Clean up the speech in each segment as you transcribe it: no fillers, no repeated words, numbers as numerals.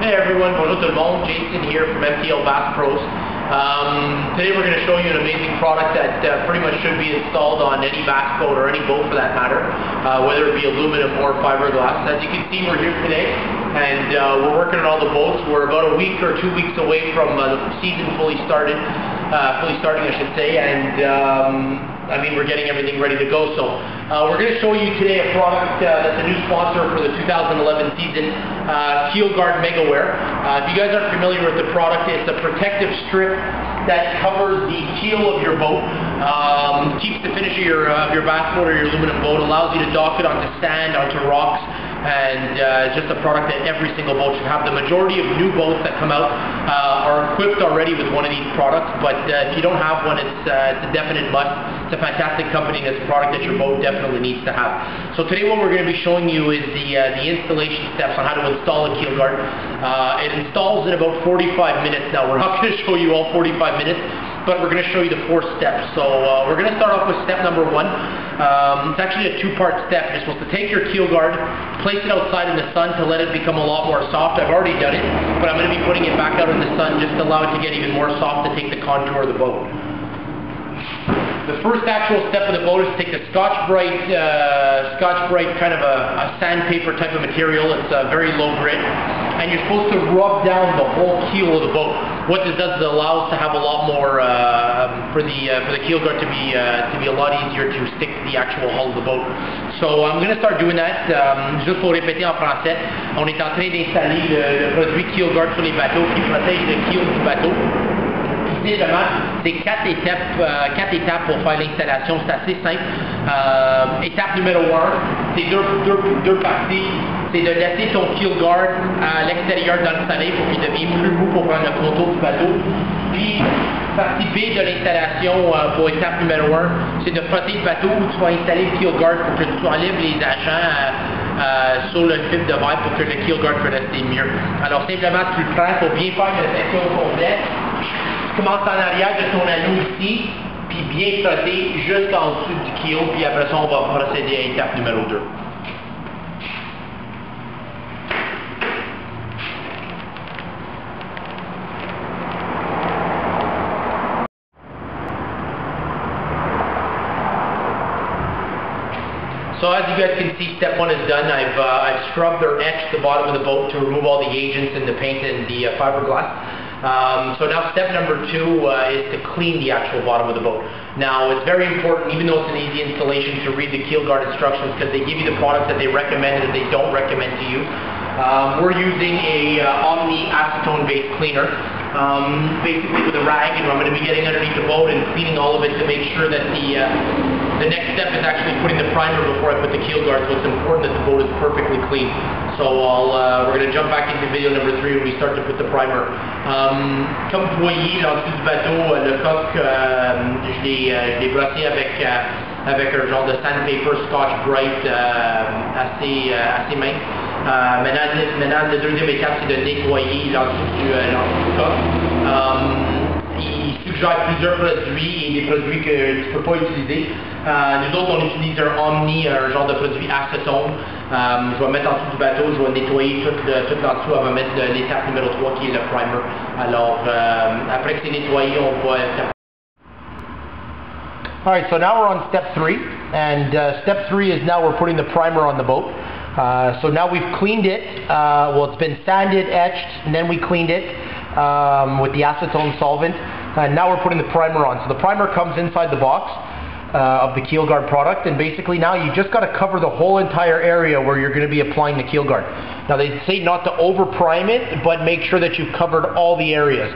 Hey everyone, bonjour tout le monde, Jason here from mtlbasspros. Today we're going to show you an amazing product that pretty much should be installed on any bass boat or any boat for that matter, whether it be aluminum or fiberglass. As you can see, we're here today and we're working on all the boats. We're about a week or 2 weeks away from the season fully starting I should say, and I mean, we're getting everything ready to go. So we're going to show you today a product that's a new sponsor for the 2011 season, Keelguard megaware. If you guys aren't familiar with the product, it's a protective strip that covers the keel of your boat, keeps the finish of your bass boat or your aluminum boat, allows you to dock it onto sand, onto rocks, and just a product that every single boat should have. The majority of new boats that come out are equipped already with one of these products, but if you don't have one, it's a definite must. It's a fantastic company, and it's a product that your boat definitely needs to have. So today what we're going to be showing you is the installation steps on how to install a Keelguard. It installs in about 45 minutes. Now we're not going to show you all 45 minutes, but we're going to show you the 4 steps. So we're going to start off with step number 1. It's actually a 2-part step. You're supposed to take your Keelguard, place it outside in the sun to let it become a lot more soft. I've already done it, but I'm going to be putting it back out in the sun just to allow it to get even more soft to take the contour of the boat. The first actual step of the boat is to take the Scotch-Brite kind of a sandpaper type of material. It's very low grit, and you're supposed to rub down the whole keel of the boat. What this does is it allows to have a lot more for the Keelguard to be a lot easier to stick to the actual hull of the boat. So I'm going to start doing that. Juste pour répéter en français, on est en train d'installer le produit Keelguard sur les bateaux qui protège le keel du bateau. Simplement, c'est 4 étapes pour faire l'installation. C'est assez simple. Étape numéro 1, c'est deux parties. C'est de laisser ton Keelguard à l'extérieur dans le soleil pour qu'il devienne plus mou pour prendre le contour du bateau. Puis, partie B de l'installation pour étape numéro 1, c'est de frotter le bateau où tu vas installer le Keelguard pour que tu enlèves les agents sur le film de verre pour que le Keelguard peut rester mieux. Alors, simplement, tu le prends pour bien faire une section complète. Tu commences en arrière de ton anneau ici, puis bien frotter jusqu'en dessous du keel, puis après ça, on va procéder à étape numéro 2. So as you guys can see, step 1 is done. I've scrubbed or etched the bottom of the boat to remove all the agents and the paint and the fiberglass. So now step number 2 is to clean the actual bottom of the boat. Now it's very important, even though it's an easy installation, to read the Keelguard instructions because they give you the products that they recommend and that they don't recommend to use. We're using a Omni acetone based cleaner, basically with a rag, and I'm going to be getting underneath the boat and cleaning all of it to make sure that the next step is actually putting the primer before I put the Keelguard, so it's important that the boat is perfectly clean. So we're going to jump back into video number 3 when we start to put the primer. Comme vous voyez, en dessous du bateau, le coq, je l'ai brossé avec un genre de sandpaper Scotch-Brite assez mince. Maintenant, la deuxième étape, c'est de nettoyer l'en-dessous du coq. Il suggère plusieurs produits et des produits que tu ne peux pas utiliser. Nous autres, on utilise un Omni, un genre de produit acétone. Je vais mettre en dessous du bateau, je vais nettoyer tout l'en-dessous avant de mettre l'étape numéro 3 qui est le primer. Alors, après que c'est nettoyé, on va faire. Alright, so now we're on step 3, and step 3 is now we're putting the primer on the boat. So now we've cleaned it, well it's been sanded, etched, and then we cleaned it with the acetone solvent, and now we're putting the primer on. So the primer comes inside the box of the Keelguard product, and basically now you just got to cover the whole entire area where you're going to be applying the Keelguard. Now they say not to over prime it, but make sure that you've covered all the areas.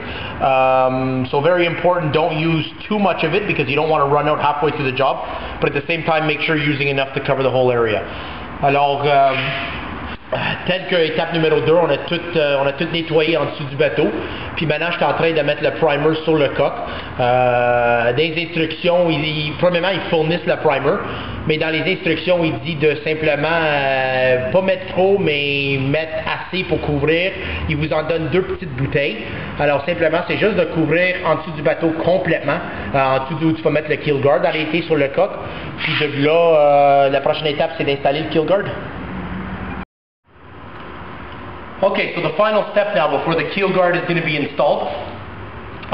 So very important, don't use too much of it because you don't want to run out halfway through the job, but at the same time make sure you're using enough to cover the whole area. Alors, tel que étape numéro 2, on a tout nettoyé en dessous du bateau. Puis maintenant, je suis en train de mettre le primer sur le coq. Dans les instructions, premièrement, ils fournissent le primer. Mais dans les instructions, il dit de simplement pas mettre trop, mais mettre assez pour couvrir. Il vous en donne 2 petites bouteilles. Alors simplement, c'est juste de couvrir en dessous du bateau complètement. En dessous d'où tu vas mettre le Keelguard, arrêter sur le coq. Puis de là, la prochaine étape, c'est d'installer le Keelguard. Okay, so the final step now before the Keelguard is going to be installed.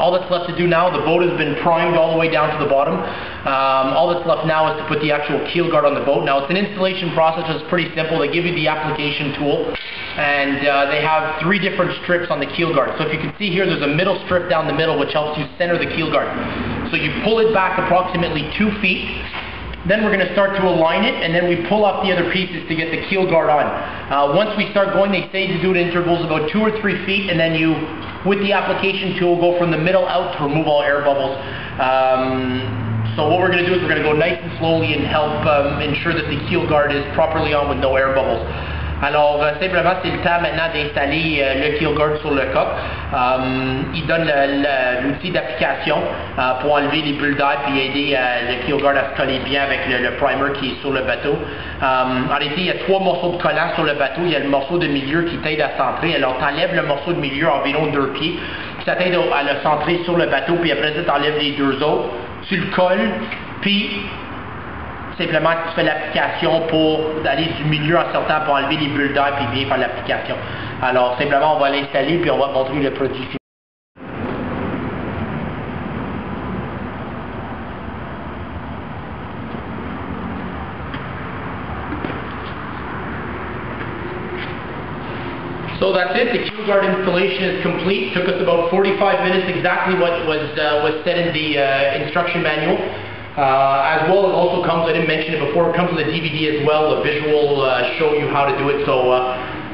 All that's left to do now, the boat has been primed all the way down to the bottom. All that's left now is to put the actual Keelguard on the boat. Now it's an installation process that's pretty simple. They give you the application tool, and they have 3 different strips on the Keelguard. So if you can see here, there's a middle strip down the middle which helps you center the Keelguard. So you pull it back approximately 2 feet. Then we're going to start to align it, and then we pull up the other pieces to get the Keelguard on. Once we start going, they say to do it in intervals about 2 or 3 feet, and then you, with the application tool, go from the middle out to remove all air bubbles. So what we're going to do is we're going to go nice and slowly and help ensure that the Keelguard is properly on with no air bubbles. Alors, simplement, c'est le temps maintenant d'installer le Keelguard sur le coq. Il donne l'outil d'application pour enlever les bulles d'air puis aider le Keelguard à se coller bien avec le primer qui est sur le bateau. En réalité, il y a 3 morceaux de collant sur le bateau. Il y a le morceau de milieu qui t'aide à centrer. Alors, tu enlèves le morceau de milieu environ 2 pieds. Puis ça t'aide à le centrer sur le bateau. Puis après ça, tu enlèves les 2 autres. Tu le colles. Puis simplement, tu fais l'application pour aller du milieu en sortant pour enlever les bulles d'air puis bien faire l'application. Alors, simplement, on va l'installer puis on va montrer le produit fini. So that's it. The Keelguard installation is complete. Took us about 45 minutes, exactly what was said in the instruction manual. As well, it also comes, I didn't mention it before, it comes with a DVD as well, a visual show you how to do it. So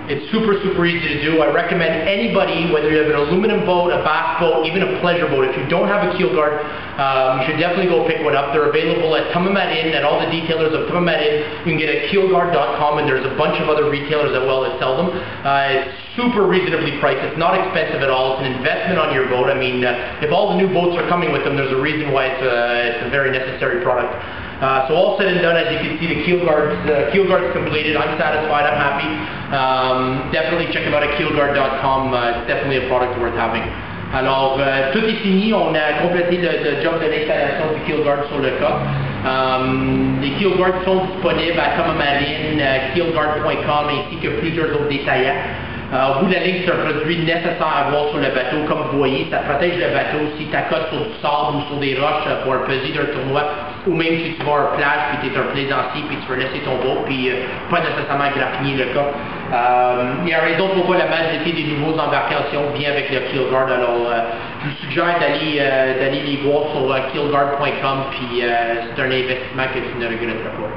it's super easy to do. I recommend anybody, whether you have an aluminum boat, a bass boat, even a pleasure boat, if you don't have a Keelguard, you should definitely go pick one up. They're available at Tamamat Inn, at all the detailers of Tamamat Inn. You can get it at keelgaurd.com, and there's a bunch of other retailers as well that sell them. It's super reasonably priced. It's not expensive at all. It's an investment on your boat. I mean, if all the new boats are coming with them, there's a reason why it's a very necessary product. So all said and done, as you can see, the Keelguard's completed. I'm satisfied. I'm happy. Definitely check them out at keelgaurd.com. It's definitely a product worth having. Alors, tout est fini. On a complété le job de l'installation du Keelguard sur le coq. Les Keelguards sont disponibles à Tamamat Inn, keelgaurd.com, ainsi que plusieurs autres détaillants. Au bout de la ligne, c'est un produit nécessaire à avoir sur le bateau. Comme vous voyez, ça protège le bateau si tu accotes sur du sable ou sur des roches pour un pesé d'un tournoi, ou même si tu vas à une plage puis tu es un plaisancier puis tu veux laisser ton boat puis pas nécessairement grappiner le coq. Il y a raison pourquoi la majorité des nouveaux embarcations vient avec le Keelguard. Alors, je vous suggère d'aller les voir sur keelgaurd.com puis c'est un investissement que tu ne regretteras pas.